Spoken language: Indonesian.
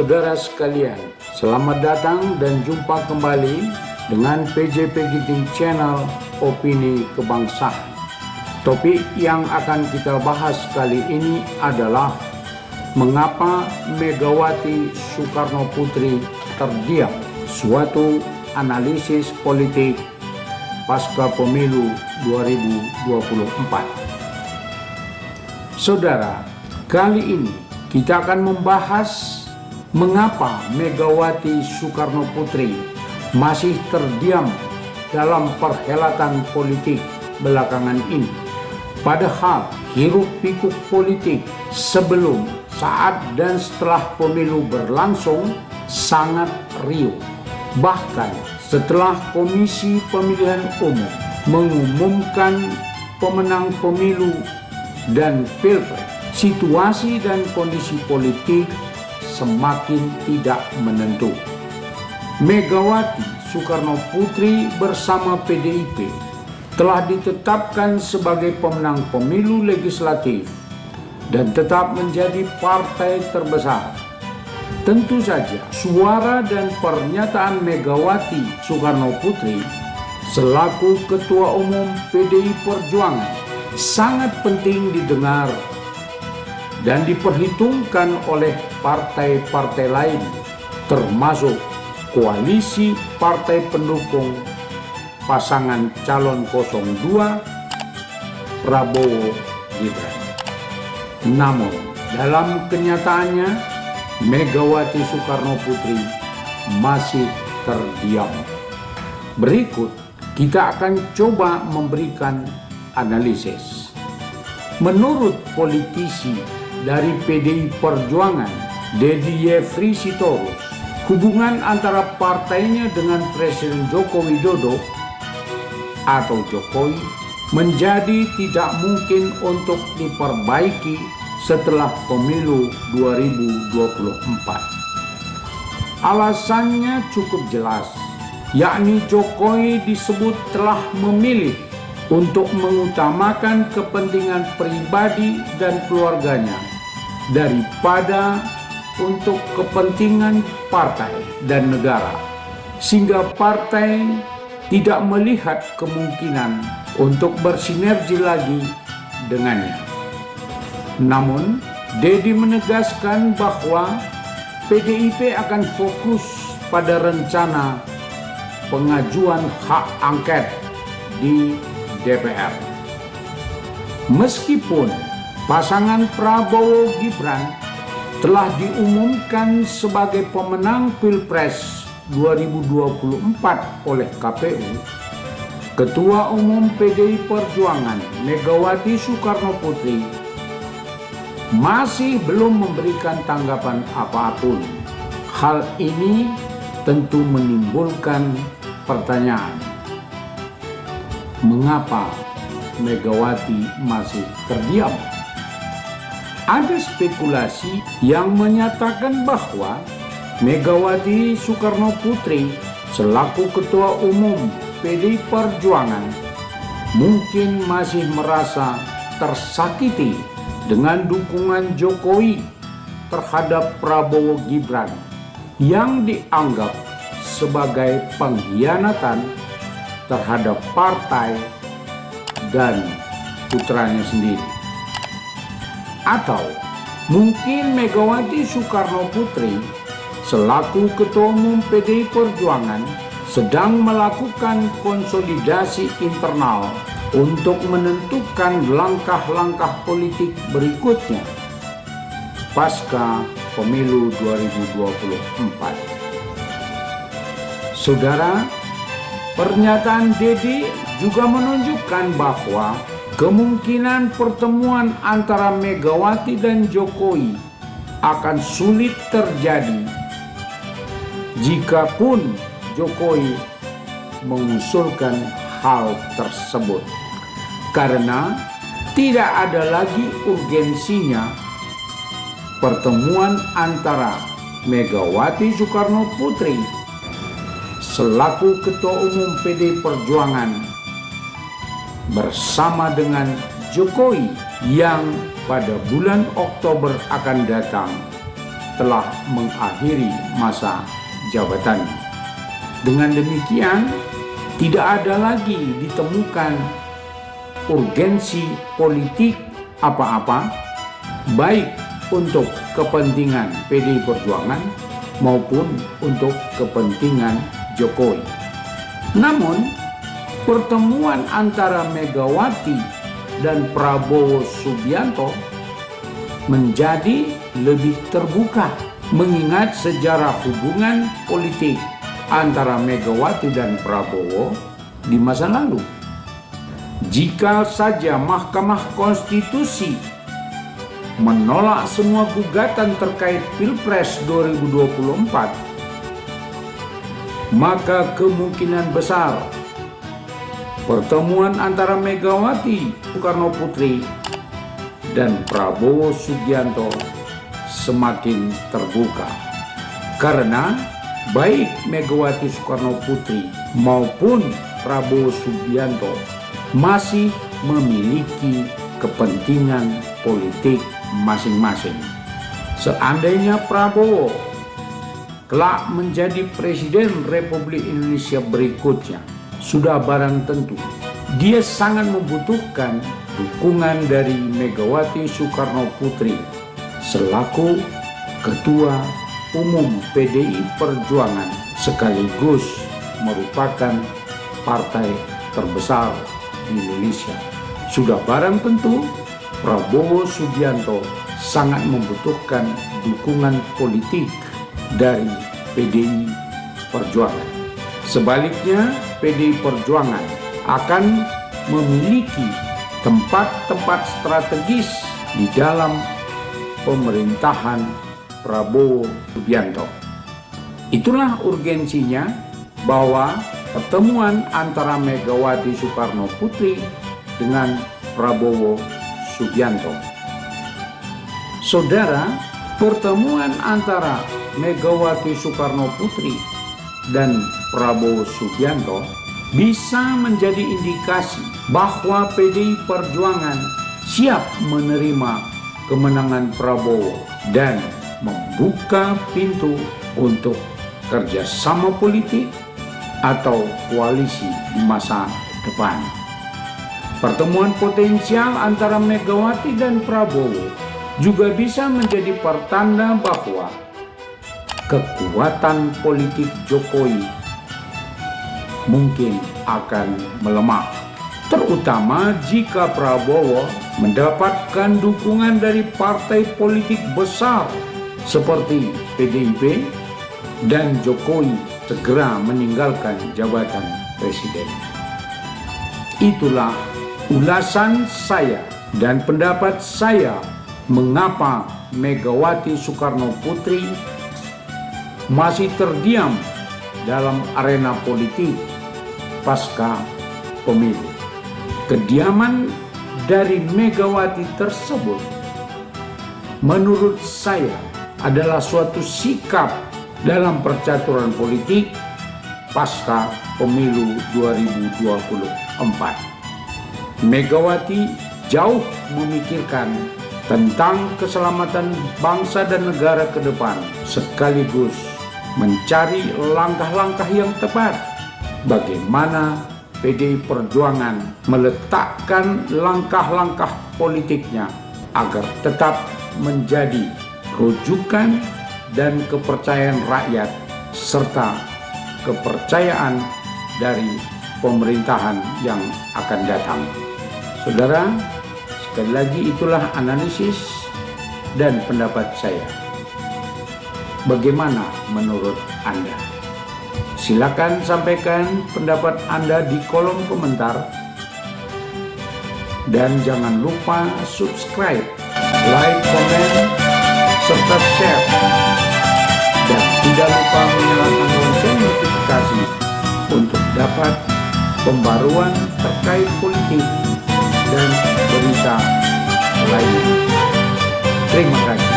Saudara sekalian, selamat datang dan jumpa kembali dengan PJP Giting Channel Opini Kebangsaan. Topik yang akan kita bahas kali ini adalah mengapa Megawati Soekarno Putri terdiam, suatu analisis politik pasca pemilu 2024. Saudara, kali ini kita akan membahas mengapa Megawati Soekarno Putri masih terdiam dalam perhelatan politik belakangan ini. Padahal hiruk-pikuk politik sebelum, saat, dan setelah pemilu berlangsung sangat riuh. Bahkan setelah Komisi Pemilihan Umum mengumumkan pemenang pemilu dan pilpres, situasi dan kondisi politik semakin tidak menentu. Megawati Soekarno Putri bersama PDIP telah ditetapkan sebagai pemenang pemilu legislatif dan tetap menjadi partai terbesar. Tentu saja suara dan pernyataan Megawati Soekarno Putri selaku Ketua Umum PDI Perjuangan sangat penting didengar dan diperhitungkan oleh partai-partai lain, termasuk koalisi partai pendukung pasangan calon 02 Prabowo Gibran. Namun, dalam kenyataannya, Megawati Soekarno Putri masih terdiam. Berikut kita akan coba memberikan analisis. Menurut politisi dari PDI Perjuangan, Dedi Yefri Sitorus, hubungan antara partainya dengan Presiden Joko Widodo atau Jokowi menjadi tidak mungkin untuk diperbaiki setelah pemilu 2024. Alasannya cukup jelas, yakni Jokowi disebut telah memilih untuk mengutamakan kepentingan pribadi dan keluarganya daripada untuk kepentingan partai dan negara, sehingga partai tidak melihat kemungkinan untuk bersinergi lagi dengannya. Namun, Dedi menegaskan bahwa PDIP akan fokus pada rencana pengajuan hak angket di DPR. Meskipun pasangan Prabowo Gibran telah diumumkan sebagai pemenang Pilpres 2024 oleh KPU, Ketua Umum PDI Perjuangan Megawati Soekarno Putri masih belum memberikan tanggapan apapun. Hal ini tentu menimbulkan pertanyaan, mengapa Megawati masih terdiam? Ada spekulasi yang menyatakan bahwa Megawati Soekarno Putri selaku Ketua Umum PDI Perjuangan mungkin masih merasa tersakiti dengan dukungan Jokowi terhadap Prabowo Gibran yang dianggap sebagai pengkhianatan terhadap partai dan putranya sendiri. Atau mungkin Megawati Soekarno Putri selaku Ketua Umum PDI Perjuangan sedang melakukan konsolidasi internal untuk menentukan langkah-langkah politik berikutnya pasca pemilu 2024. Saudara, pernyataan Dedi juga menunjukkan bahwa kemungkinan pertemuan antara Megawati dan Jokowi akan sulit terjadi jikapun Jokowi mengusulkan hal tersebut, karena tidak ada lagi urgensinya pertemuan antara Megawati Soekarno Putri selaku Ketua Umum PDI Perjuangan bersama dengan Jokowi yang pada bulan Oktober akan datang telah mengakhiri masa jabatannya. Dengan demikian, tidak ada lagi ditemukan urgensi politik apa-apa, baik untuk kepentingan PDI Perjuangan maupun untuk kepentingan Jokowi. Namun, pertemuan antara Megawati dan Prabowo Subianto menjadi lebih terbuka, mengingat sejarah hubungan politik antara Megawati dan Prabowo di masa lalu. Jika saja Mahkamah Konstitusi menolak semua gugatan terkait Pilpres 2024, maka kemungkinan besar pertemuan antara Megawati Soekarnoputri dan Prabowo Subianto semakin terbuka. Karena baik Megawati Soekarnoputri maupun Prabowo Subianto masih memiliki kepentingan politik masing-masing. Seandainya Prabowo kelak menjadi Presiden Republik Indonesia berikutnya, sudah barang tentu dia sangat membutuhkan dukungan dari Megawati Soekarnoputri selaku Ketua Umum PDI Perjuangan sekaligus merupakan partai terbesar di Indonesia. Sudah barang tentu Prabowo Subianto sangat membutuhkan dukungan politik dari PDI Perjuangan. Sebaliknya, PDI Perjuangan akan memiliki tempat-tempat strategis di dalam pemerintahan Prabowo Subianto. Itulah urgensinya bahwa pertemuan antara Megawati Soekarnoputri dengan Prabowo Subianto. Saudara, pertemuan antara Megawati Soekarnoputri dan Prabowo Subianto bisa menjadi indikasi bahwa PDI Perjuangan siap menerima kemenangan Prabowo dan membuka pintu untuk kerjasama politik atau koalisi di masa depan. Pertemuan potensial antara Megawati dan Prabowo juga bisa menjadi pertanda bahwa kekuatan politik Jokowi mungkin akan melemah, terutama jika Prabowo mendapatkan dukungan dari partai politik besar seperti PDIP dan Jokowi segera meninggalkan jabatan presiden. Itulah ulasan saya dan pendapat saya mengapa Megawati Soekarnoputri masih terdiam dalam arena politik pasca pemilu. Kediaman dari Megawati tersebut menurut saya adalah suatu sikap dalam percaturan politik pasca pemilu 2024. Megawati jauh memikirkan tentang keselamatan bangsa dan negara ke depan, sekaligus mencari langkah-langkah yang tepat bagaimana PDI Perjuangan meletakkan langkah-langkah politiknya agar tetap menjadi rujukan dan kepercayaan rakyat serta kepercayaan dari pemerintahan yang akan datang. Saudara, sekali lagi itulah analisis dan pendapat saya. Bagaimana menurut Anda? Silakan sampaikan pendapat Anda di kolom komentar. Dan jangan lupa subscribe, like, komen, serta share. Dan tidak lupa menyalakan lonceng notifikasi untuk dapat pembaruan terkait politik dan berita lainnya. Terima kasih.